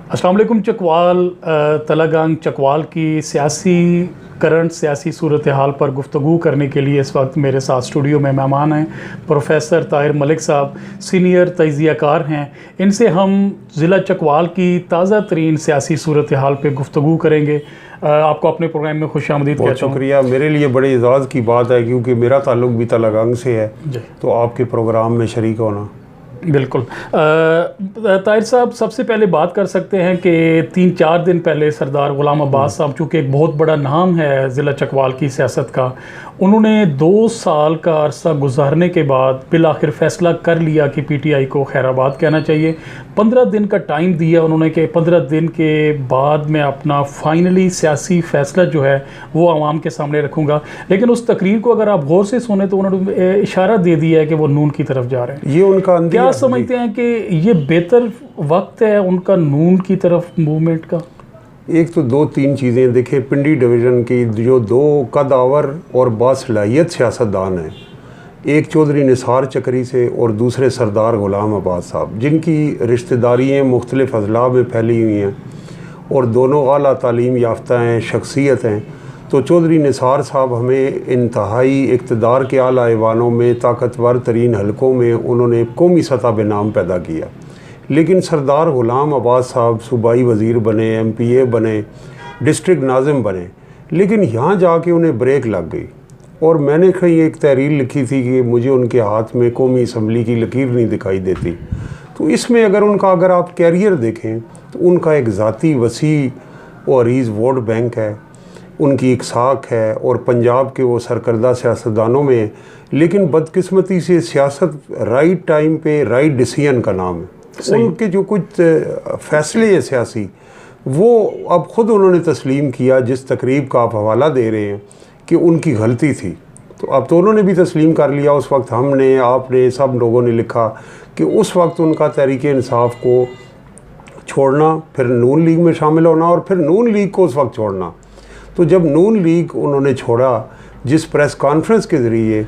अस्सलाम वालेकुम। चकवाल तलागंग चकवाल की करंट सियासी सूरत हाल पर गुफ्तगू करने के लिए इस वक्त मेरे साथ स्टूडियो में मेहमान हैं प्रोफेसर ताहिर मलिक साहब, सीनियर तजियाकार हैं। इनसे हम ज़िला चकवाल की ताज़ा तरीन सियासी सूरत हाल पर गुफ्तगू करेंगे। आपको अपने प्रोग्राम में खुशामदीद कहता हूँ। बहुत शुक्रिया। मेरे लिए बड़े एजाज़ की बात है क्योंकि मेरा ताल्लुक़ भी तलागंग से है, तो आपके प्रोग्राम में शरीक होना। बिल्कुल। ताहिर साहब, सबसे पहले बात कर सकते हैं कि 3-4 दिन पहले सरदार ग़ुलाम अब्बास साहब, चूँकि एक बहुत बड़ा नाम है ज़िला चकवाल की सियासत का, उन्होंने 2 साल का अरसा गुजारने के बाद बिल आखिर फ़ैसला कर लिया कि पीटीआई को खैराबाद कहना चाहिए। 15 दिन का टाइम दिया उन्होंने कि 15 दिन के बाद मैं अपना फाइनली सियासी फ़ैसला जो है वो आवाम के सामने रखूँगा। लेकिन उस तकरीर को अगर आप गौर से सुने तो उन्होंने इशारा दे दिया है कि वो नून की तरफ जा रहे हैं। ये उनका क्या समझते हैं कि ये बेहतर वक्त है उनका नून की तरफ मूवमेंट का? एक तो 2-3 चीज़ें देखें। पिंडी डिवीज़न की जो 2 कदावर और बासलाहियत सियासतदान हैं, एक चौधरी निसार चक्री से और दूसरे सरदार ग़ुलाम अब्बास साहब, जिनकी रिश्तेदारियाँ मुख्तलिफ़ अज़ला में फैली हुई हैं और दोनों आला तालीम याफ्ता हैं, शख्सियत हैं। तो चौधरी निसार साहब हमें इंतहाई इक़्तिदार के आला ऐवानों में, ताकतवर तरीन हलकों में उन्होंने कौमी सतह पे नाम पैदा किया। लेकिन सरदार ग़ुलाम अब्बास साहब सूबाई वज़ीर बने, MPA बने, डिस्ट्रिक्ट नाज़िम बने, लेकिन यहाँ जाके उन्हें ब्रेक लग गई। और मैंने कहीं एक तहरीर लिखी थी कि मुझे उनके हाथ में कौमी असम्बली की लकीर नहीं दिखाई देती। तो इसमें अगर आप कैरियर देखें तो उनका एक ज़ाती वसी और अरीज़ वोट बैंक है, उनकी एक साख है और पंजाब के वो सरकर्दा सियासतदानों में। लेकिन बदकिस्मती से सियासत राइट टाइम पे राइट डिसीजन का नाम है। उनके जो कुछ फ़ैसले हैं सियासी, वो अब ख़ुद उन्होंने तस्लीम किया, जिस तकरीब का आप हवाला दे रहे हैं कि उनकी गलती थी। तो अब तो उन्होंने भी तस्लीम कर लिया। उस वक्त हमने, आपने, सब लोगों ने लिखा कि उस वक्त उनका तहरीक इंसाफ को छोड़ना, फिर नून लीग में शामिल होना और फिर नून लीग को उस वक्त छोड़ना। तो जब नून लीग उन्होंने छोड़ा जिस प्रेस कॉन्फ्रेंस के ज़रिए,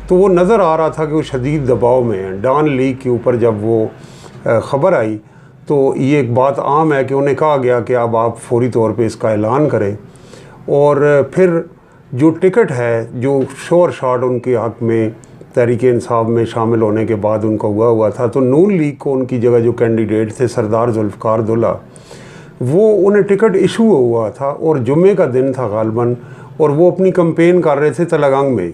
तो वो नज़र आ रहा था कि वो शदीद दबाव में है। डॉन लीग के ऊपर जब वो ख़बर आई तो ये एक बात आम है कि उन्हें कहा गया कि अब आप फौरी तौर पे इसका ऐलान करें। और फिर जो टिकट है, जो शोर शॉट उनके हक़ में तहरीक इंसाफ में शामिल होने के बाद उनका हुआ था, तो नून लीग को उनकी जगह जो कैंडिडेट थे सरदार जुल्फ़िकार दुल्ला, वो उन्हें टिकट इशू हुआ था और जुम्मे का दिन था गालबन, और वो अपनी कंपेन कर रहे थे तलागंग में।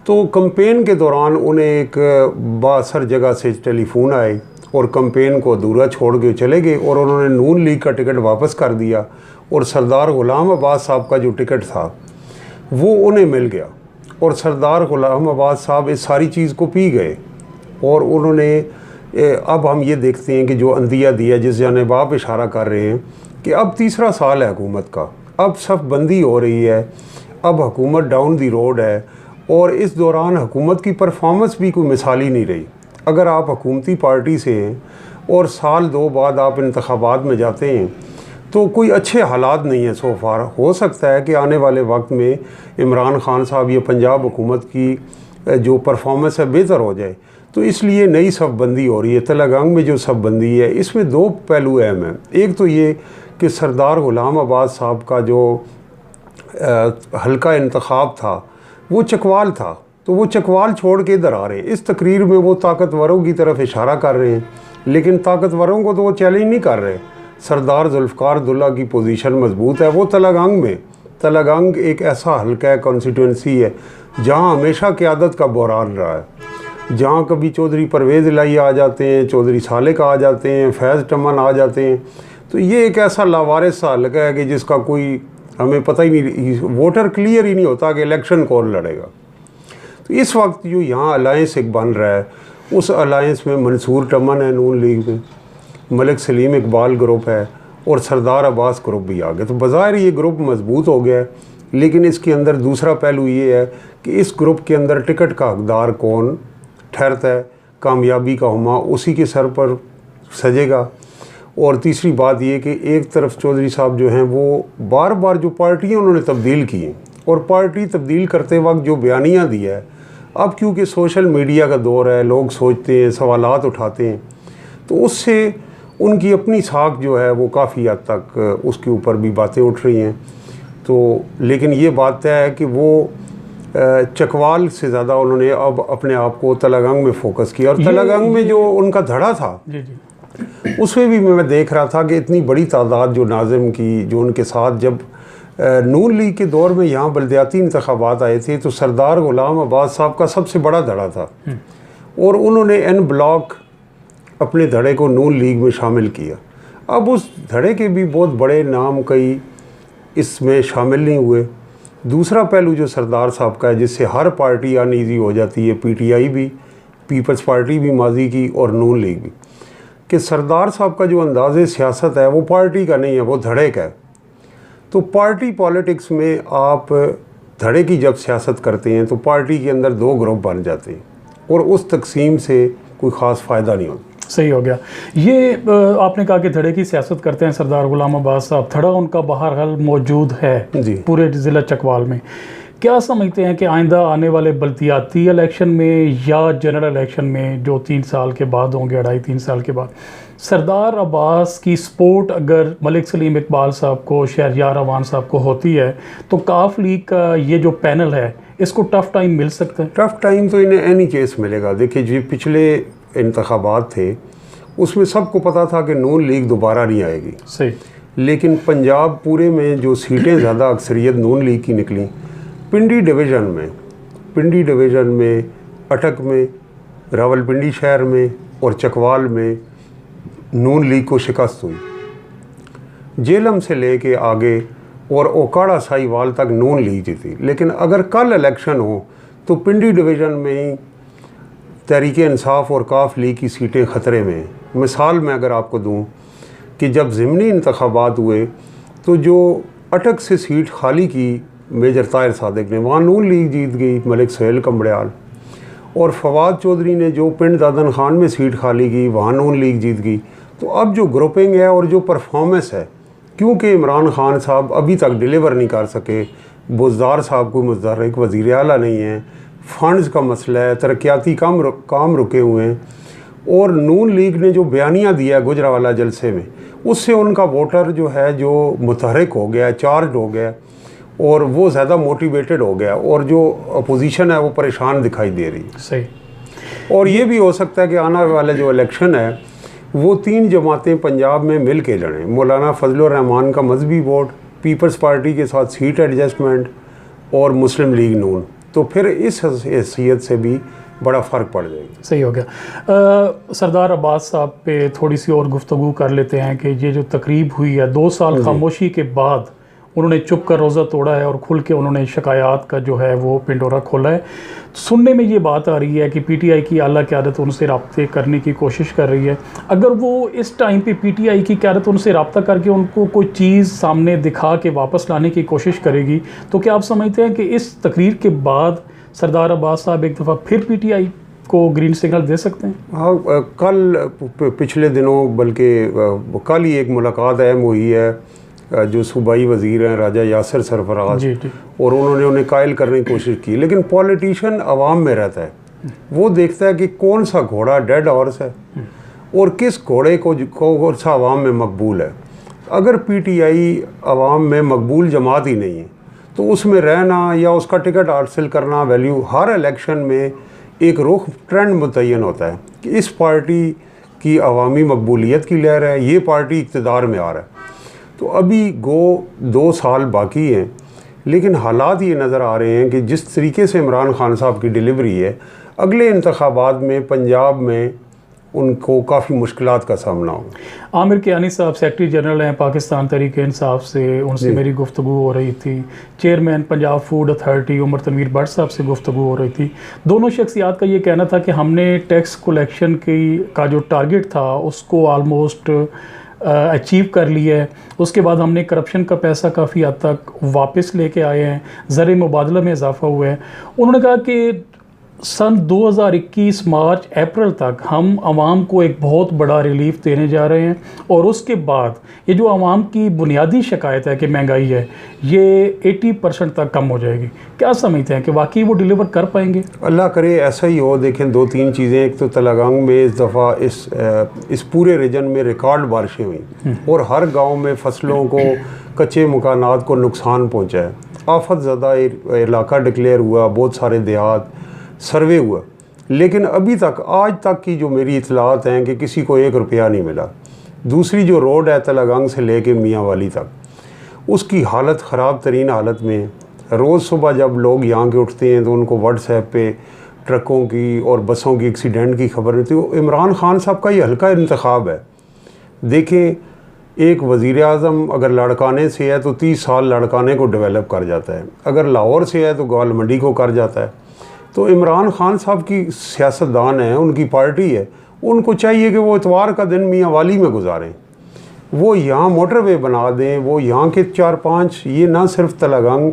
तो कंपेन के दौरान उन्हें एक बासर जगह से टेलीफोन आए और कंपेन को अधूरा छोड़ के चले गए और उन्होंने नून लीग का टिकट वापस कर दिया और सरदार ग़ुलाम अब्बास साहब का जो टिकट था वो उन्हें मिल गया। और सरदार ग़ुलाम अब्बास साहब इस सारी चीज़ को पी गए और उन्होंने अब हम ये देखते हैं कि जो अंदिया दिया, जिस जानिब आप इशारा कर रहे हैं कि अब तीसरा साल है हुकूमत का, अब सफ बंदी हो रही है, अब हुकूमत डाउन दी रोड है और इस दौरान हुकूमत की परफॉर्मेंस भी कोई मिसाली नहीं रही। अगर आप हुकूमती पार्टी से हैं और साल 2 बाद आप इंतखाबात में जाते हैं तो कोई अच्छे हालात नहीं है सो फार। हो सकता है कि आने वाले वक्त में इमरान खान साहब या पंजाब हुकूमत की जो परफॉर्मेंस है बेहतर हो जाए। तो इसलिए नई सफ़बंदी हो रही है। तलागंग में जो सफ़बंदी है इसमें 2 पहलू अहम हैं। एक तो ये कि सरदार ग़ुलाम अब्बास साहब का जो हल्का इंतखाब था वो चकवाल था, तो वो चकवाल छोड़ के इधर आ रहे हैं। इस तकरीर में वो ताकतवरों की तरफ इशारा कर रहे हैं, लेकिन ताकतवरों को तो वो चैलेंज नहीं कर रहे। सरदार जुल्फ़िकार दुल्ला की पोजीशन मजबूत है। वो तलागंग एक ऐसा हल्का है, कॉन्स्टिट्यूंसी है, जहाँ हमेशा क़यादत का बहरान रहा है, जहाँ कभी चौधरी परवेज़ इलाही आ जाते हैं, चौधरी सालेक आ जाते हैं, फैज़ टमन आ जाते हैं। तो ये एक ऐसा लावारिस सा हल्का है कि जिसका कोई हमें पता ही नहीं, वोटर क्लियर ही नहीं होता कि इलेक्शन कौन लड़ेगा। तो इस वक्त जो यहाँ अलायंस एक बन रहा है, उस अलायंस में मंसूर टमन है नून लीग में, मलिक सलीम इकबाल ग्रुप है और सरदार अब्बास ग्रुप भी आ गया। तो बज़ाहिर ये ग्रुप मजबूत हो गया है। लेकिन इसके अंदर दूसरा पहलू ये है कि इस ग्रुप के अंदर टिकट का हकदार कौन ठहरता है, कामयाबी का हुमा उसी के सर पर सजेगा। और तीसरी बात ये कि एक तरफ चौधरी साहब जो हैं वो बार बार जो पार्टियाँ उन्होंने तब्दील की हैं और पार्टी तब्दील करते वक्त जो बयानियाँ दिया है, अब क्योंकि सोशल मीडिया का दौर है, लोग सोचते हैं, सवालात उठाते हैं, तो उससे उनकी अपनी साख जो है वो काफ़ी हद तक उसके ऊपर भी बातें उठ रही हैं। तो लेकिन ये बात तय है कि वो चकवाल से ज़्यादा उन्होंने अब अपने आप को तलगंग में फोकस किया, और तलगंग में जो उनका धड़ा था उसमें भी मैं देख रहा था कि इतनी बड़ी तादाद जो नाज़िम की जो उनके साथ, जब नून लीग के दौर में यहाँ बल्दियाती इंतखाबात आए थे तो सरदार गुलाम अब्बास साहब का सबसे बड़ा धड़ा था, और उन्होंने एन ब्लॉक अपने धड़े को नून लीग में शामिल किया। अब उस धड़े के भी बहुत बड़े नाम कई इसमें शामिल नहीं हुए। दूसरा पहलू जो सरदार साहब का है, जिससे हर पार्टी अनईज़ी हो जाती है, पीटीआई भी, पीपल्स पार्टी भी माजी की और नून लीग भी, कि सरदार साहब का जो अंदाज़े सियासत है वो पार्टी का नहीं है, वो धड़े का है। तो पार्टी पॉलिटिक्स में आप धड़े की जब सियासत करते हैं तो पार्टी के अंदर दो ग्रुप बन जाते हैं, और उस तकसीम से कोई ख़ास फ़ायदा नहीं होता। सही हो गया। ये आपने कहा कि धड़े की सियासत करते हैं सरदार गुलाम अब्बास साहब, धड़ा उनका बहरहाल मौजूद है पूरे ज़िला चकवाल में। क्या समझते हैं कि आइंदा आने वाले बल्दियाती इलेक्शन में या जनरल इलेक्शन में जो 3 साल के बाद होंगे, 2.5-3 साल के बाद, सरदार अब्बास की सपोर्ट अगर मलिक सलीम इकबाल साहब को, शहरयार अवान साहब को होती है तो काफ लीग का ये जो पैनल है इसको टफ़ टाइम मिल सकता है? टफ़ टाइम तो इन्हें एनी केस मिलेगा। देखिए जो पिछले इंतखाबात थे उसमें सबको पता था कि नून लीग दोबारा नहीं आएगी। सही। लेकिन पंजाब पूरे में जो सीटें ज़्यादा अक्सरियत नून लीग की निकली, पिंडी डिवीज़न में, अटक में, रावलपिंडी शहर में और चकवाल में नून लीग को शिकस्त हुई। जेलम से लेके आगे और ओकाड़ा साहिवाल तक नून लीग जीती। लेकिन अगर कल इलेक्शन हो तो पिंडी डिवीज़न में ही तहरीक इंसाफ और काफ लीग की सीटें ख़तरे में हैं। मिसाल मैं अगर आपको दूं कि जब ज़िमनी इंतखाबात हुए तो जो अटक से सीट खाली की मेजर ताहिर सादिक ने, वहाँ नून लीग जीत गई, मलिक सुहेल कम्बड़ियाल, और फवाद चौधरी ने जो पिंड दादन खान में सीट खाली की वहाँ नून लीग जीत गई। तो अब जो ग्रुपिंग है और जो परफॉर्मेंस है, क्योंकि इमरान खान साहब अभी तक डिलीवर नहीं कर सके, बुज़दार साहब को मुतहर्रिक वज़ीर आला नहीं है, फंड्स का मसला है, तरक्याती काम रुके हुए हैं, और नून लीग ने जो बयानिया दिया है गुजरावाला जलसे में, उससे उनका वोटर जो है जो मुतहर्रिक हो गया, चार्ज हो गया, और वो ज़्यादा मोटिवेटेड हो गया, और जो अपोजिशन है वो परेशान दिखाई दे रही है। सही। और ये भी हो सकता है कि आने वाला जो इलेक्शन है वो 3 जमातें पंजाब में मिल के लड़ें। मौलाना फजलुर रहमान का मजहबी वोट, पीपल्स पार्टी के साथ सीट एडजस्टमेंट और मुस्लिम लीग नून, तो फिर इस हैसियत से भी बड़ा फ़र्क पड़ जाएगा। सही हो गया। सरदार अब्बास साहब पे थोड़ी सी और गुफ्तगू कर लेते हैं कि ये जो तकरीब हुई है 2 साल खामोशी के बाद उन्होंने चुप कर रोज़ा तोड़ा है और खुल के उन्होंने शिकायत का जो है वो पिंडोरा खोला है। सुनने में ये बात आ रही है कि पीटीआई की आला क़यादत उनसे रब्ते करने की कोशिश कर रही है। अगर वो इस टाइम पे पीटीआई की क़यादत उनसे रब्ता करके उनको कोई चीज़ सामने दिखा के वापस लाने की कोशिश करेगी, तो क्या आप समझते हैं कि इस तकरीर के बाद सरदार अब्बास साहब एक दफ़ा फिर पीटीआई को ग्रीन सिग्नल दे सकते हैं? हाँ, कल पिछले दिनों बल्कि कल ही एक मुलाकात अहम हुई है जो सूबाई वज़ीर हैं राजा यासिर सरफराज, और उन्होंने उन्हें कायल करने की कोशिश की। लेकिन पॉलिटिशियन अवाम में रहता है, वो देखता है कि कौन सा घोड़ा डेड हॉर्स है और किस घोड़े को कौन सा अवाम में मकबूल है। अगर पीटीआई अवाम में मकबूल जमात ही नहीं है तो उसमें रहना या उसका टिकट हासिल करना वैल्यू, हर इलेक्शन में एक रुख ट्रेंड मुतय्यन होता है कि इस पार्टी की अवामी मकबूलियत की लहर है, ये पार्टी इक़्तिदार में आ रहा है। तो अभी 2 साल बाकी हैं, लेकिन हालात ये नज़र आ रहे हैं कि जिस तरीके से इमरान खान साहब की डिलीवरी है, अगले इंतखाबात में पंजाब में उनको काफ़ी मुश्किलात का सामना होगा। आमिर कियानी साहब सेक्रेटरी जनरल हैं पाकिस्तान तहरीक इंसाफ से, उनसे मेरी गुफ्तगू हो रही थी। Chairman Punjab food authority Umar Tanveer Bhatt साहब से गुफ्तगू हो रही थी। दोनों शख्सियात का ये कहना था कि हमने टैक्स कलेक्शन का जो टारगेट था उसको आलमोस्ट अचीव कर लिया है। उसके बाद हमने करप्शन का पैसा काफ़ी हद तक वापस लेके आए हैं, ज़र मुबादला में इजाफा हुआ है। उन्होंने कहा कि सन 2021 मार्च अप्रैल तक हम आवाम को एक बहुत बड़ा रिलीफ देने जा रहे हैं, और उसके बाद ये जो आवाम की बुनियादी शिकायत है कि महंगाई है, ये 80% तक कम हो जाएगी। क्या समझते हैं कि वाकई वो डिलीवर कर पाएंगे? अल्लाह करे ऐसा ही हो। देखें, दो तीन चीज़ें, एक तो तलागांग में इस दफ़ा इस पूरे रीजन में रिकॉर्ड बारिशें हुई और हर गाँव में फसलों को, कच्चे मकानात को नुकसान पहुँचा है। आफत ज़्यादा इलाका डिक्लेयर हुआ, बहुत सारे देहात सर्वे हुआ, लेकिन अभी तक, आज तक की जो मेरी इतलात हैं कि किसी को 1 रुपया नहीं मिला। दूसरी जो रोड है तलागांग से लेके मियाँ वाली तक, उसकी हालत ख़राब तरीन हालत में। रोज़ सुबह जब लोग यहाँ के उठते हैं तो उनको व्हाट्सएप पे ट्रकों की और बसों की एक्सीडेंट की खबर मिलती है। इमरान खान साहब का ये हल्का इंतखाब है। देखें, एक वज़ीर आज़म अगर लड़काने से है तो 30 साल लड़काने को डेवलप कर जाता है, अगर लाहौर से है तो ग्वाल मंडी को कर जाता है। तो इमरान खान साहब की सियासतदान है, उनकी पार्टी है, उनको चाहिए कि वो इतवार का दिन मियाँ वाली में गुजारें, वो यहाँ मोटरवे बना दें, वो यहाँ के 4-5, ये ना सिर्फ तलागांग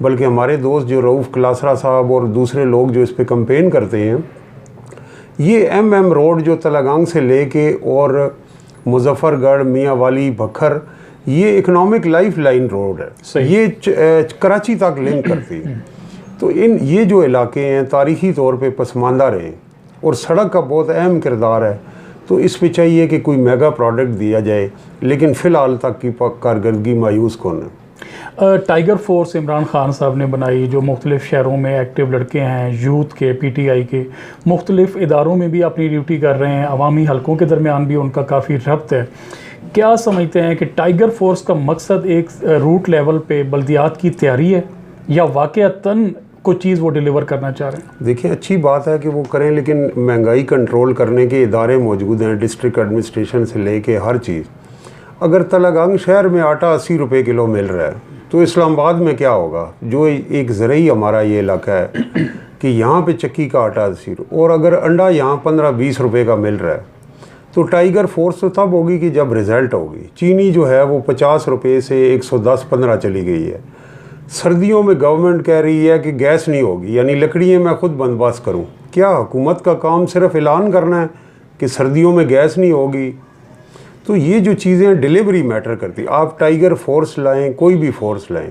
बल्कि हमारे दोस्त जो रऊफ़ क्लासरा साहब और दूसरे लोग जो इस पर कंपेन करते हैं, ये MM रोड जो तलागांग से लेके और मुजफ्फरगढ़, मियाँ वाली, बखर, ये इकनॉमिक लाइफ लाइन रोड है, ये कराची तक लिंक करती है। तो ये जो इलाके हैं तारीख़ी तौर पे पसमानदा रहे और सड़क का बहुत अहम किरदार है। तो इस पे चाहिए कि कोई मेगा प्रोडक्ट दिया जाए, लेकिन फ़िलहाल तक की कारकर्दगी मायूस कौन है। टाइगर फोर्स इमरान खान साहब ने बनाई, जो मुख्तलिफ़ शहरों में एक्टिव लड़के हैं, यूथ के, PTI के, मुख्तलिफ़ इदारों में भी अपनी ड्यूटी कर रहे हैं, अवामी हलकों के दरमियान भी उनका काफ़ी रब्त है। क्या समझते हैं कि टाइगर फोर्स का मकसद एक रूट लेवल पे बल्दियात की तैयारी है, या वाक़अतन कोई चीज़ वो डिलीवर करना चाह रहे हैं? देखिए, अच्छी बात है कि वो करें, लेकिन महंगाई कंट्रोल करने के इदारे मौजूद हैं, डिस्ट्रिक्ट एडमिनिस्ट्रेशन से लेके हर चीज़। अगर तलागांग शहर में आटा 80 रुपये किलो मिल रहा है तो इस्लामाबाद में क्या होगा, जो एक ज़रई हमारा ये इलाका है कि यहाँ पे चक्की का आटा 80 रुपये, और अगर अंडा यहाँ 15-20 रुपये का मिल रहा है, तो टाइगर फोर्स तो तब होगी कि जब रिज़ल्ट होगी। चीनी जो है वो 50 रुपये से 110-15 चली गई है। सर्दियों में गवर्नमेंट कह रही है कि गैस नहीं होगी, यानी लकड़ियाँ मैं खुद बंदोबस्त करूँ। क्या हुकूमत का काम सिर्फ ऐलान करना है कि सर्दियों में गैस नहीं होगी? तो ये जो चीज़ें डिलीवरी मैटर करती। आप टाइगर फोर्स लाएं, कोई भी फोर्स लाएं,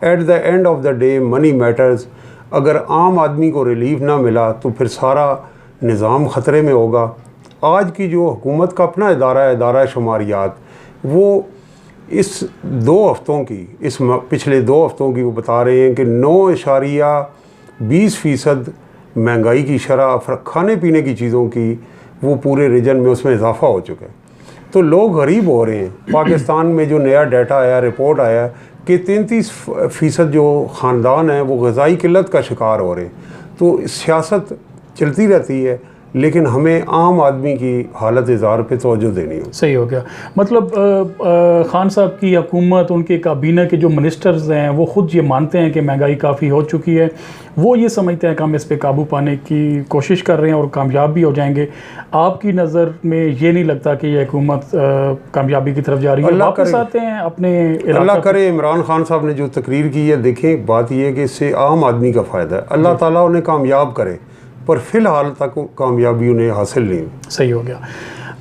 at the end of the day money matters. अगर आम आदमी को रिलीफ ना मिला तो फिर सारा निज़ाम ख़तरे में होगा। आज की जो हुकूमत का अपना इदारा है, इदारा शुमारियात, वो इस 2 हफ्तों की, इस पिछले 2 हफ्तों की वो बता रहे हैं कि 9.20% महंगाई की शरह खाने पीने की चीज़ों की वो पूरे रीजन में उसमें इजाफा हो चुका है। तो लोग गरीब हो रहे हैं। पाकिस्तान में जो नया डाटा आया, रिपोर्ट आया कि 33% जो ख़ानदान हैं वो ग़िज़ाई किल्लत का शिकार हो रहे हैं। तो सियासत चलती रहती है, लेकिन हमें आम आदमी की हालत इज़ार पे तवज्जो देनी हो। सही हो गया। मतलब खान साहब की हुकूमत, उनके काबीना के जो मिनिस्टर्स हैं, वो ख़ुद ये मानते हैं कि महंगाई काफ़ी हो चुकी है। वो ये समझते हैं कि हम इस पे काबू पाने की कोशिश कर रहे हैं और कामयाब भी हो जाएंगे। आपकी नज़र में ये नहीं लगता कि ये हुकूमत कामयाबी की तरफ जा रही है? वापस आते हैं अपने, अल्लाह करे। इमरान खान साहब ने जो तकरीर की है, देखें, बात यह है कि इससे आम आदमी का फ़ायदा है। अल्लाह ताला उन्हें कामयाब करे, पर फ़िलहाल तक कामयाबी उन्हें हासिल नहीं। सही हो गया।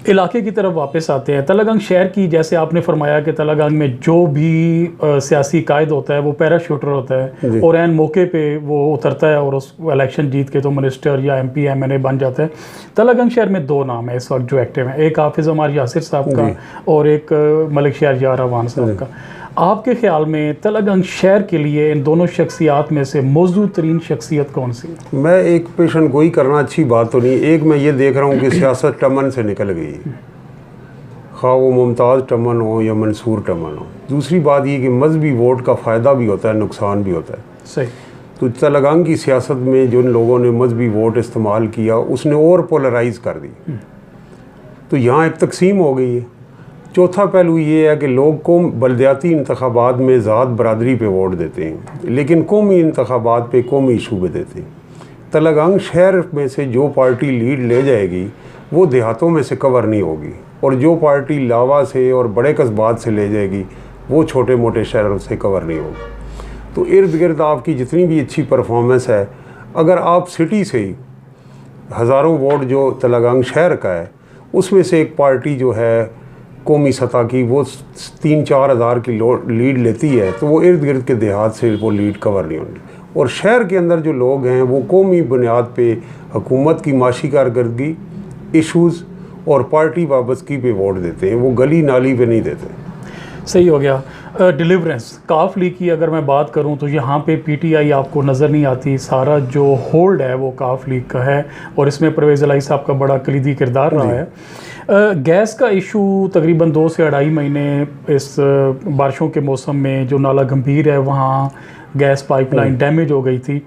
इलाके की तरफ वापस आते हैं। तलागांग शहर की, जैसे आपने फरमाया कि तलागांग में जो भी सियासी कायद होता है वो पैराशूटर होता है, और एन मौके पे वो उतरता है और उस इलेक्शन जीत के तो मिनिस्टर या MP MNA बन जाता है। तलागांग शहर में 2 नाम है इस वक्त जो एक्टिव हैं, एक हाफिज़ उमर यासिर साहब का और एक मलिक शहर यार अवान साहब का। आपके ख़्याल में तलागांग शहर के लिए इन दोनों शख्सियात में से मौजूद तरीन शख्सियत कौन सी है? मैं एक पेशन गोई करना अच्छी बात तो नहीं। एक मैं ये देख रहा हूँ कि सियासत टमन से निकल गई है, खा वो मुमताज़ टमन हो या मंसूर टमन हो। दूसरी बात ये कि मजहबी वोट का फ़ायदा भी होता है, नुकसान भी होता है। सही। तो तलागांग की सियासत में जिन लोगों ने मजहबी वोट इस्तेमाल किया, उसने और पोलराइज़ कर दी। तो यहाँ एक तकसीम हो गई है। चौथा पहलू ये है कि लोग को बलदियाती इंतखाबात में ज़ात बरादरी पे वोट देते हैं, लेकिन कौमी इंतखाबात पे कौमी इशू पे देते हैं। तलागांग शहर में से जो पार्टी लीड ले जाएगी वो देहातों में से कवर नहीं होगी, और जो पार्टी लावा से और बड़े कस्बात से ले जाएगी वो छोटे मोटे शहरों से कवर नहीं होगी। तो इर्द गिर्द आपकी जितनी भी अच्छी परफॉर्मेंस है, अगर आप सिटी से ही हज़ारों वोट जो तलगांग शहर का है उसमें से एक पार्टी जो है कौमी सतह की वो 3-4 हज़ार की लीड लेती है तो वो इर्द गिर्द के देहात से वो लीड कवर नहीं होगी। और शहर के अंदर जो लोग हैं वो कौमी बुनियाद पे हुकूमत की माशी कारकर्दगी, इश्यूज़ और पार्टी वाबस्तगी पे वोट देते हैं, वो गली नाली पे नहीं देते। सही हो गया। डिलीवरेंस काफ लीग की अगर मैं बात करूं तो यहाँ पे पीटीआई आपको नज़र नहीं आती, सारा जो होल्ड है वो काफ लीग का है और इसमें परवेज़ इलाही साहब का बड़ा कलीदी किरदार रहा है। गैस का इशू तकरीबन 2 से 2.5 महीने इस बारिशों के मौसम में जो नाला गंभीर है वहाँ गैस पाइपलाइन डैमेज हो गई थी।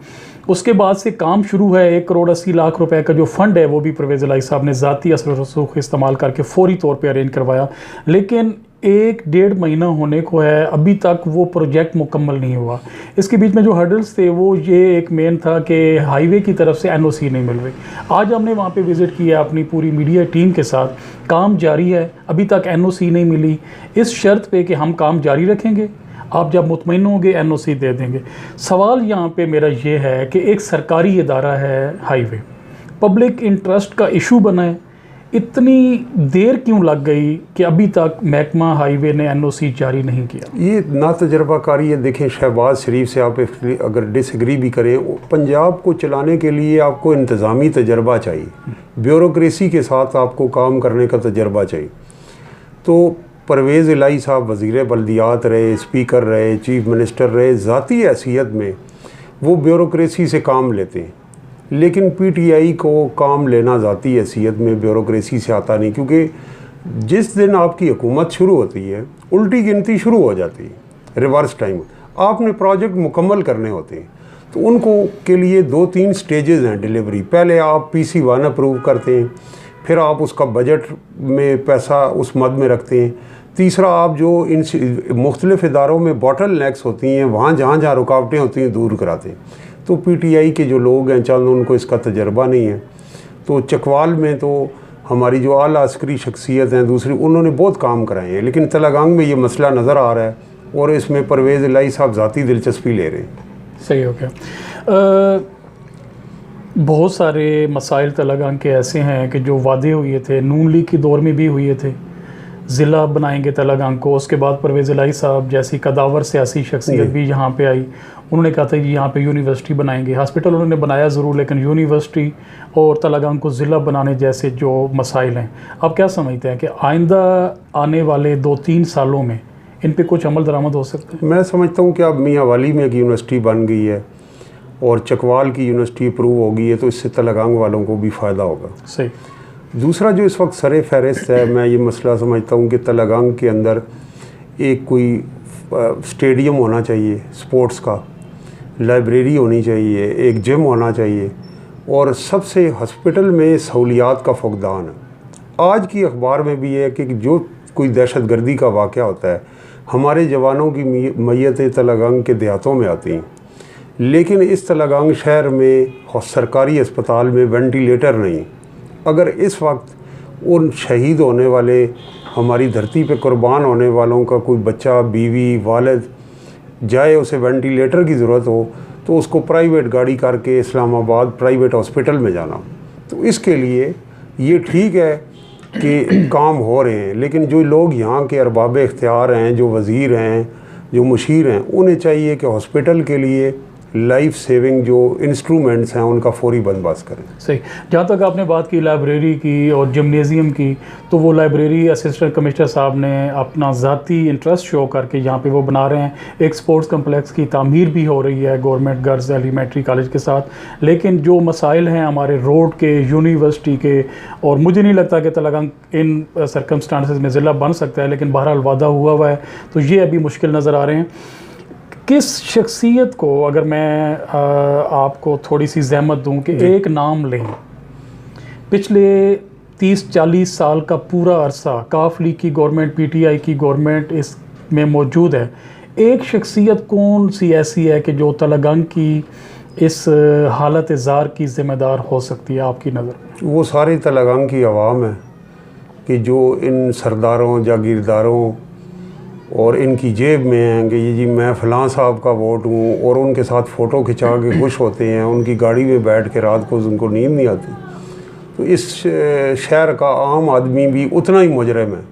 उसके बाद से काम शुरू है। 1 करोड़ 80 लाख रुपए का जो फंड है वो भी परवेज़ इलाही साहब ने ज़ाती असर रसूख इस्तेमाल करके फौरी तौर पे अरेंज करवाया, लेकिन 1-1.5 महीना होने को है, अभी तक वो प्रोजेक्ट मुकम्मल नहीं हुआ। इसके बीच में जो हर्डल्स थे वो ये एक मेन था कि हाईवे की तरफ से एनओसी नहीं मिल रही। आज हमने वहाँ पे विज़िट किया अपनी पूरी मीडिया टीम के साथ, काम जारी है, अभी तक एनओसी नहीं मिली। इस शर्त पे कि हम काम जारी रखेंगे, आप जब मुतमईन होंगे एनओसी दे देंगे। सवाल यहाँ पे मेरा ये है कि एक सरकारी इदारा है हाईवे, पब्लिक इंटरेस्ट का इशू बना है, इतनी देर क्यों लग गई कि अभी तक महकमा हाईवे ने एनओसी जारी नहीं किया? ये ना तजर्बाकारी है। देखें, शहबाज शरीफ से आप अगर डिसएग्री भी करें, पंजाब को चलाने के लिए आपको इंतज़ामी तजर्बा चाहिए, ब्यूरोक्रेसी के साथ आपको काम करने का तजर्बा चाहिए। तो परवेज़ इलाही साहब वज़ीर बल्दियात रहे, स्पीकर रहे, चीफ मिनिस्टर रहे, ज़ाती हैसियत में वो ब्यूरोक्रेसी से काम लेते हैं, लेकिन पीटीआई को काम लेना ज़ाती हैसियत में ब्यूरोक्रेसी से आता नहीं, क्योंकि जिस दिन आपकी हुकूमत शुरू होती है उल्टी गिनती शुरू हो जाती है, रिवर्स टाइम। आपने प्रोजेक्ट मुकम्मल करने होते हैं तो उनको के लिए 2-3 स्टेजेस हैं डिलीवरी। पहले आप PC1 अप्रूव करते हैं, फिर आप उसका बजट में पैसा उस मद में रखते हैं, तीसरा आप जो इन मुख्तलिफ इदारों में बॉटल नेक्स होती हैं वहाँ जहाँ जहाँ रुकावटें होती हैं दूर कराते हैं। तो पीटीआई के जो लोग हैं चल उनको इसका तजर्बा नहीं है। तो चकवाल में तो हमारी जो आला अस्करी शख्सियत हैं दूसरी, उन्होंने बहुत काम कराए हैं, लेकिन तलगांग में ये मसला नज़र आ रहा है और इसमें परवेज़ इलाही साहब ज़ाती दिलचस्पी ले रहे हैं। सही हो गया। बहुत सारे मसाइल तलगांग के ऐसे हैं कि जो वादे हुए थे, नून लीग के दौर में भी हुए थे, ज़िला बनाएंगे तलगांग को। उसके बाद परवेज़ इलाही साहब जैसी कदावर सियासी शख्सियत भी यहाँ पे आई, उन्होंने कहा था कि यहाँ पे यूनिवर्सिटी बनाएंगे। हॉस्पिटल उन्होंने बनाया ज़रूर, लेकिन यूनिवर्सिटी और तलगांग को ज़िला बनाने जैसे जो मसाइल हैं, आप क्या समझते हैं कि आइंदा आने वाले 2-3 सालों में इन पे कुछ अमल दरामद हो सकता है? मैं समझता हूँ कि अब मियाँ वाली में एक यूनिवर्सिटी बन गई है और चकवाल की यूनिवर्सिटी अप्रूव हो गई है, तो इससे तलगांग वालों को भी फ़ायदा होगा। सही। दूसरा जो इस वक्त सरे फहरिस्त है, मैं ये मसला समझता हूँ कि तलगांग के अंदर एक कोई स्टेडियम होना चाहिए स्पोर्ट्स का, लाइब्रेरी होनी चाहिए, एक जिम होना चाहिए, और सबसे हॉस्पिटल में सहूलियात का फुकदान है। आज की अखबार में भी है कि जो कोई दहशतगर्दी का वाक़या होता है, हमारे जवानों की मैयतें तलगांग के देहातों में आती हैं, लेकिन इस तलगांग शहर में सरकारी अस्पताल में वेंटिलेटर नहीं। अगर इस वक्त उन शहीद होने वाले, हमारी धरती पे कुर्बान होने वालों का कोई बच्चा, बीवी, वालिद जाए, उसे वेंटिलेटर की ज़रूरत हो, तो उसको प्राइवेट गाड़ी करके इस्लामाबाद प्राइवेट हॉस्पिटल में जाना। तो इसके लिए ये ठीक है कि काम हो रहे हैं, लेकिन जो लोग यहाँ के अरबाब इख्तियार हैं, जो वज़ीर हैं, जो मुशीर हैं, उन्हें चाहिए कि हॉस्पिटल के लिए लाइफ सेविंग जो इंस्ट्रूमेंट्स हैं उनका फौरी बंदोबस्त करें। सही। जहाँ तक आपने बात की लाइब्रेरी की और जिमनेजियम की, तो वो लाइब्रेरी असिस्टेंट कमिश्नर साहब ने अपना ज़ाती इंटरेस्ट शो करके यहाँ पे वो बना रहे हैं। एक स्पोर्ट्स कम्प्लेक्स की तामीर भी हो रही है गवर्नमेंट गर्ल्स एलिमेंट्री कॉलेज के साथ, लेकिन जो मसाइल हैं हमारे रोड के, यूनिवर्सिटी के, और मुझे नहीं लगता कि तलगांग इन सर्कमस्टांसेस में ज़िला बन सकता है, लेकिन बहरहाल वादा हुआ है, तो ये अभी मुश्किल नज़र आ रहे हैं। किस शख्सियत को, अगर मैं आपको थोड़ी सी ज़हमत दूं कि एक नाम लें, पिछले 30-40 साल का पूरा अरसा काफ लीग की गवर्नमेंट, पीटीआई की गवर्नमेंट इसमें मौजूद है, एक शख्सियत कौन सी ऐसी है कि जो तलगांग की इस हालत ज़ार की ज़िम्मेदार हो सकती है आपकी नज़र? वो सारी तलगांग की आवाम है कि जो इन सरदारों, जागीरदारों और इनकी जेब में हैं कि ये जी मैं फ़लाँ साहब का वोट हूँ, और उनके साथ फ़ोटो खिंचा के खुश होते हैं, उनकी गाड़ी में बैठ के रात को उनको नींद नहीं आती। तो इस शहर का आम आदमी भी उतना ही मुजरिम है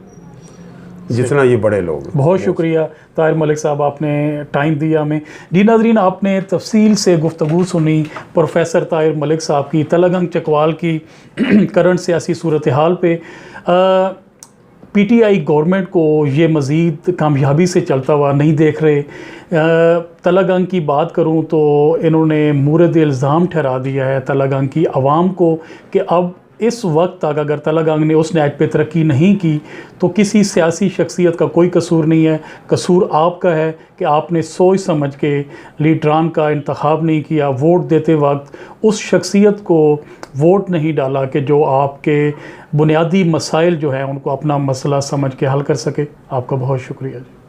जितना ये बड़े लोग हैं। बहुत शुक्रिया ताहिर मलिक साहब, आपने टाइम दिया हमें। जी नाज़रीन, आपने तफसील से गुफ्तगू सुनी प्रोफेसर ताहिर मलिक साहब की तलगंग चकवाल की करंट सियासी सूरत हाल पे। पीटीआई गवर्नमेंट को ये मज़ीद कामयाबी से चलता हुआ नहीं देख रहे। तलगंग की बात करूं तो इन्होंने मूरद इल्ज़ाम ठहरा दिया है तलगंग की आवाम को कि अब इस वक्त तक अगर तलगंग ने उस नहज पे तरक्की नहीं की तो किसी सियासी शख्सियत का कोई कसूर नहीं है, कसूर आपका है कि आपने सोच समझ के लीडरान का इंतखाब नहीं किया, वोट देते वक्त उस शख्सियत को वोट नहीं डाला कि जो आपके बुनियादी मसाइल जो हैं उनको अपना मसला समझ के हल कर सके। आपका बहुत शुक्रिया जी।